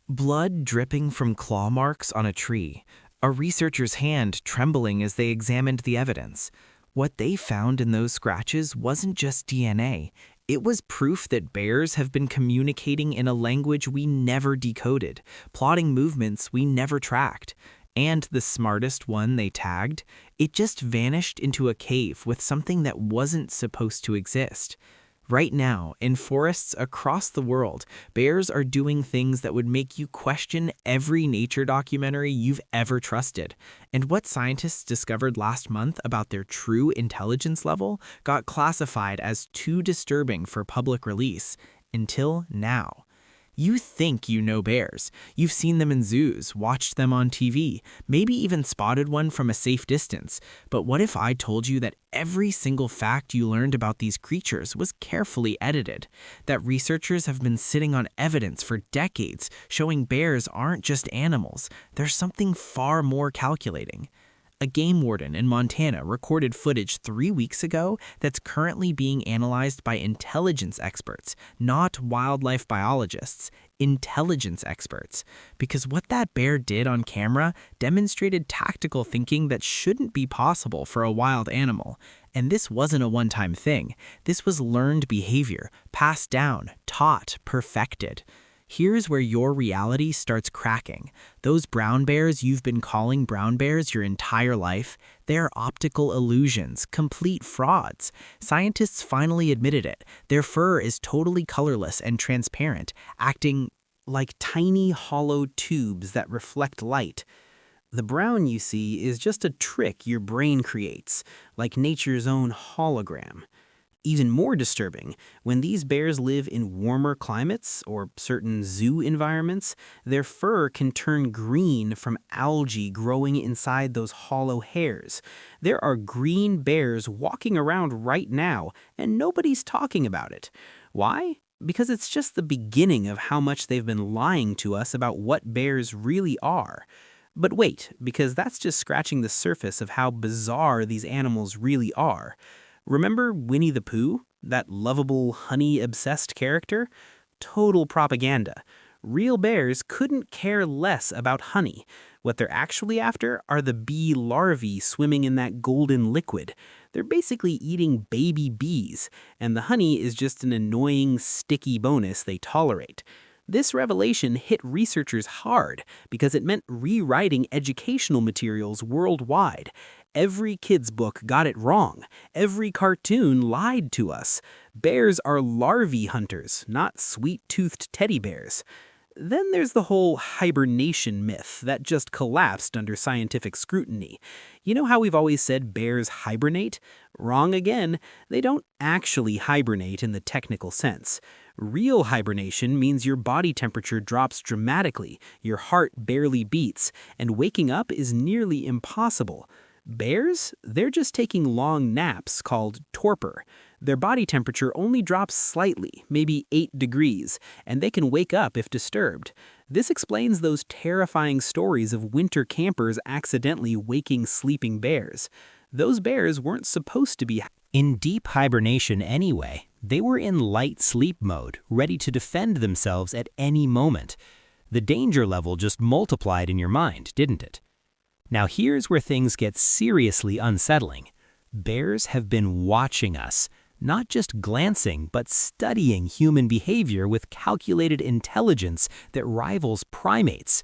Blood dripping from claw marks on a tree, a researcher's hand trembling as they examined the evidence. What they found in those scratches wasn't just DNA. It was proof that bears have been communicating in a language we never decoded, plotting movements we never tracked. And the smartest one they tagged, it just vanished into a cave with something that wasn't supposed to exist. Right now, in forests across the world, bears are doing things that would make you question every nature documentary you've ever trusted. And what scientists discovered last month about their true intelligence level got classified as too disturbing for public release, until now. You think you know bears. You've seen them in zoos, watched them on TV, maybe even spotted one from a safe distance. But what if I told you that every single fact you learned about these creatures was carefully edited? That researchers have been sitting on evidence for decades showing bears aren't just animals, they're something far more calculating. A game warden in Montana recorded footage 3 weeks ago that's currently being analyzed by intelligence experts, not wildlife biologists, intelligence experts. Because what that bear did on camera demonstrated tactical thinking that shouldn't be possible for a wild animal. And this wasn't a one-time thing. This was learned behavior, passed down, taught, perfected. Here's where your reality starts cracking. Those brown bears you've been calling brown bears your entire life, they're optical illusions, complete frauds. Scientists finally admitted it. Their fur is totally colorless and transparent, acting like tiny hollow tubes that reflect light. The brown you see is just a trick your brain creates, like nature's own hologram. Even more disturbing, when these bears live in warmer climates or certain zoo environments, their fur can turn green from algae growing inside those hollow hairs. There are green bears walking around right now, and nobody's talking about it. Why? Because it's just the beginning of how much they've been lying to us about what bears really are. But wait, because that's just scratching the surface of how bizarre these animals really are. Remember Winnie the Pooh, that lovable honey-obsessed character? Total propaganda. Real bears couldn't care less about honey. What they're actually after are the bee larvae swimming in that golden liquid. They're basically eating baby bees, and the honey is just an annoying, sticky bonus they tolerate. This revelation hit researchers hard because it meant rewriting educational materials worldwide. Every kid's book got it wrong. Every cartoon lied to us. Bears are larvae hunters, not sweet-toothed teddy bears. Then there's the whole hibernation myth that just collapsed under scientific scrutiny. You know how we've always said bears hibernate? Wrong again. They don't actually hibernate in the technical sense. Real hibernation means your body temperature drops dramatically, your heart barely beats, and waking up is nearly impossible. Bears? They're just taking long naps called torpor. Their body temperature only drops slightly, maybe 8 degrees, and they can wake up if disturbed. This explains those terrifying stories of winter campers accidentally waking sleeping bears. Those bears weren't supposed to be in deep hibernation anyway. They were in light sleep mode, ready to defend themselves at any moment. The danger level just multiplied in your mind, didn't it? Now here's where things get seriously unsettling. Bears have been watching us, not just glancing, but studying human behavior with calculated intelligence that rivals primates.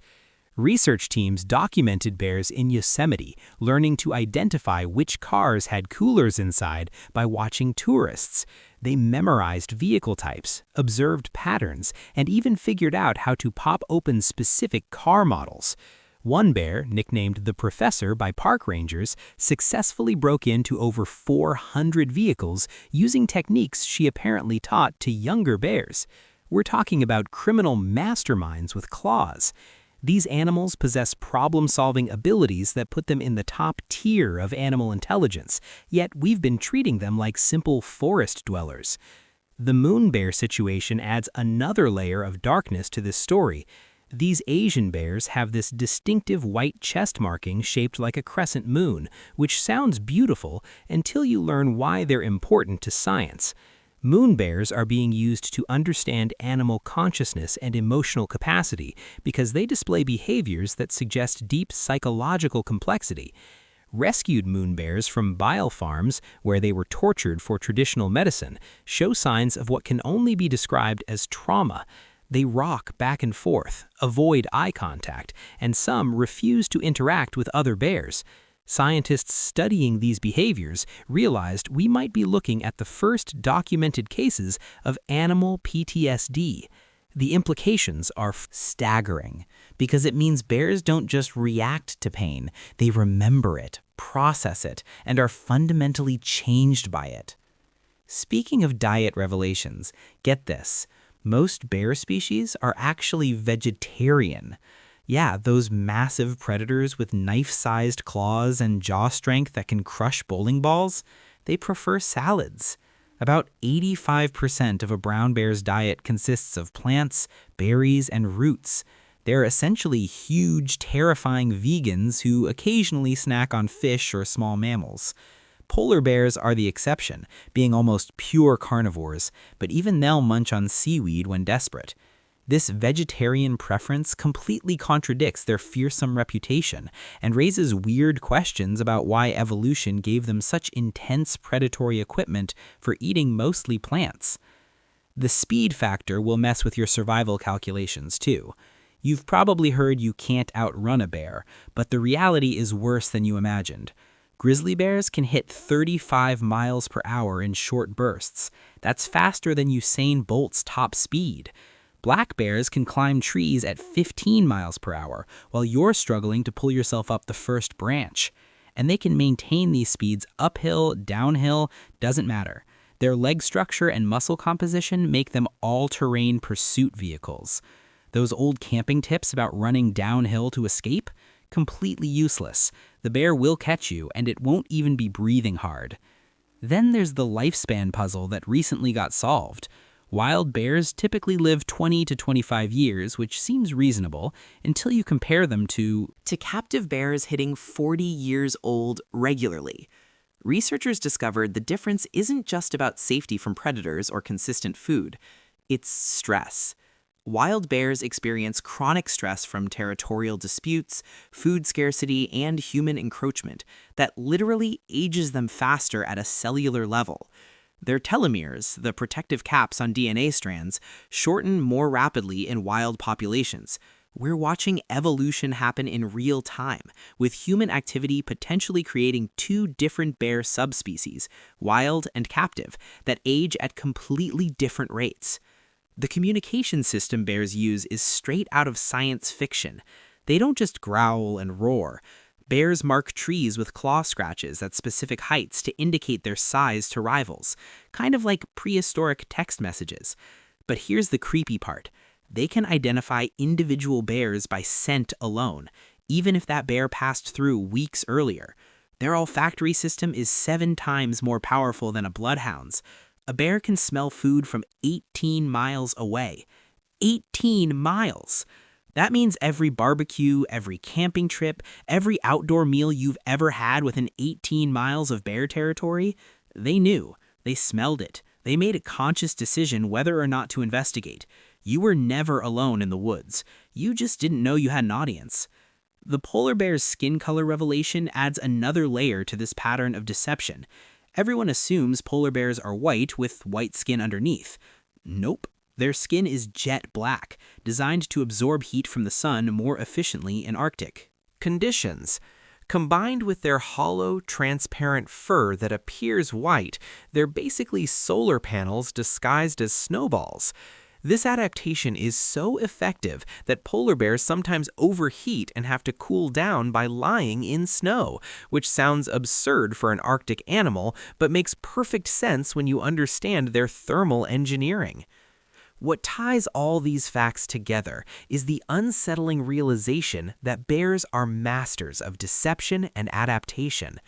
Research teams documented bears in Yosemite, learning to identify which cars had coolers inside by watching tourists. They memorized vehicle types, observed patterns, and even figured out how to pop open specific car models. One bear, nicknamed the Professor by park rangers, successfully broke into over 400 vehicles using techniques she apparently taught to younger bears. We're talking about criminal masterminds with claws. These animals possess problem-solving abilities that put them in the top tier of animal intelligence, yet we've been treating them like simple forest dwellers. The moon bear situation adds another layer of darkness to this story. These Asian bears have this distinctive white chest marking shaped like a crescent moon, which sounds beautiful until you learn why they're important to science. Moon bears are being used to understand animal consciousness and emotional capacity because they display behaviors that suggest deep psychological complexity. Rescued moon bears from bile farms, where they were tortured for traditional medicine, show signs of what can only be described as trauma. They rock back and forth, avoid eye contact, and some refuse to interact with other bears. Scientists studying these behaviors realized we might be looking at the first documented cases of animal PTSD. The implications are Staggering, because it means bears don't just react to pain, they remember it, process it, and are fundamentally changed by it. Speaking of diet revelations, get this. Most bear species are actually vegetarian. Yeah, those massive predators with knife-sized claws and jaw strength that can crush bowling balls, they prefer salads. About 85% of a brown bear's diet consists of plants, berries, and roots. They're essentially huge, terrifying vegans who occasionally snack on fish or small mammals. Polar bears are the exception, being almost pure carnivores, but even they'll munch on seaweed when desperate. This vegetarian preference completely contradicts their fearsome reputation and raises weird questions about why evolution gave them such intense predatory equipment for eating mostly plants. The speed factor will mess with your survival calculations too. You've probably heard you can't outrun a bear, but the reality is worse than you imagined. Grizzly bears can hit 35 miles per hour in short bursts. That's faster than Usain Bolt's top speed. Black bears can climb trees at 15 miles per hour, while you're struggling to pull yourself up the first branch. And they can maintain these speeds uphill, downhill, doesn't matter. Their leg structure and muscle composition make them all-terrain pursuit vehicles. Those old camping tips about running downhill to escape? Completely useless. The bear will catch you, and it won't even be breathing hard. Then there's the lifespan puzzle that recently got solved. Wild bears typically live 20 to 25 years, which seems reasonable, until you compare them to captive bears hitting 40 years old regularly. Researchers discovered the difference isn't just about safety from predators or consistent food. It's stress. Wild bears experience chronic stress from territorial disputes, food scarcity, and human encroachment that literally ages them faster at a cellular level. Their telomeres, the protective caps on DNA strands, shorten more rapidly in wild populations. We're watching evolution happen in real time, with human activity potentially creating two different bear subspecies, wild and captive, that age at completely different rates. The communication system bears use is straight out of science fiction. They don't just growl and roar. Bears mark trees with claw scratches at specific heights to indicate their size to rivals, kind of like prehistoric text messages. But here's the creepy part. They can identify individual bears by scent alone, even if that bear passed through weeks earlier. Their olfactory system is 7 times more powerful than a bloodhound's. A bear can smell food from 18 miles away. 18 miles! That means every barbecue, every camping trip, every outdoor meal you've ever had within 18 miles of bear territory, they knew. They smelled it. They made a conscious decision whether or not to investigate. You were never alone in the woods. You just didn't know you had an audience. The polar bear's skin color revelation adds another layer to this pattern of deception. Everyone assumes polar bears are white with white skin underneath. Nope. Their skin is jet black, designed to absorb heat from the sun more efficiently in Arctic conditions. Combined with their hollow, transparent fur that appears white, they're basically solar panels disguised as snowballs. This adaptation is so effective that polar bears sometimes overheat and have to cool down by lying in snow, which sounds absurd for an Arctic animal, but makes perfect sense when you understand their thermal engineering. What ties all these facts together is the unsettling realization that bears are masters of deception and adaptation.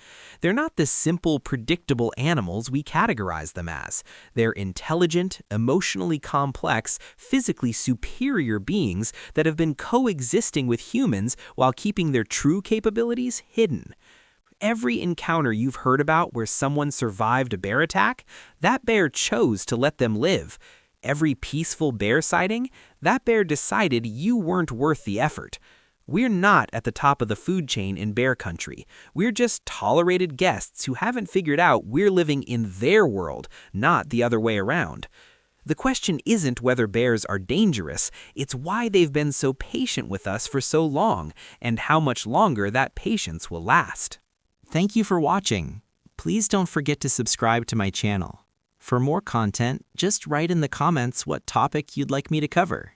They're not the simple, predictable animals we categorize them as. They're intelligent, emotionally complex, physically superior beings that have been coexisting with humans while keeping their true capabilities hidden. Every encounter you've heard about where someone survived a bear attack, that bear chose to let them live. Every peaceful bear sighting, that bear decided you weren't worth the effort. We're not at the top of the food chain in bear country. We're just tolerated guests who haven't figured out we're living in their world, not the other way around. The question isn't whether bears are dangerous, it's why they've been so patient with us for so long, and how much longer that patience will last. Thank you for watching. Please don't forget to subscribe to my channel. For more content, just write in the comments what topic you'd like me to cover.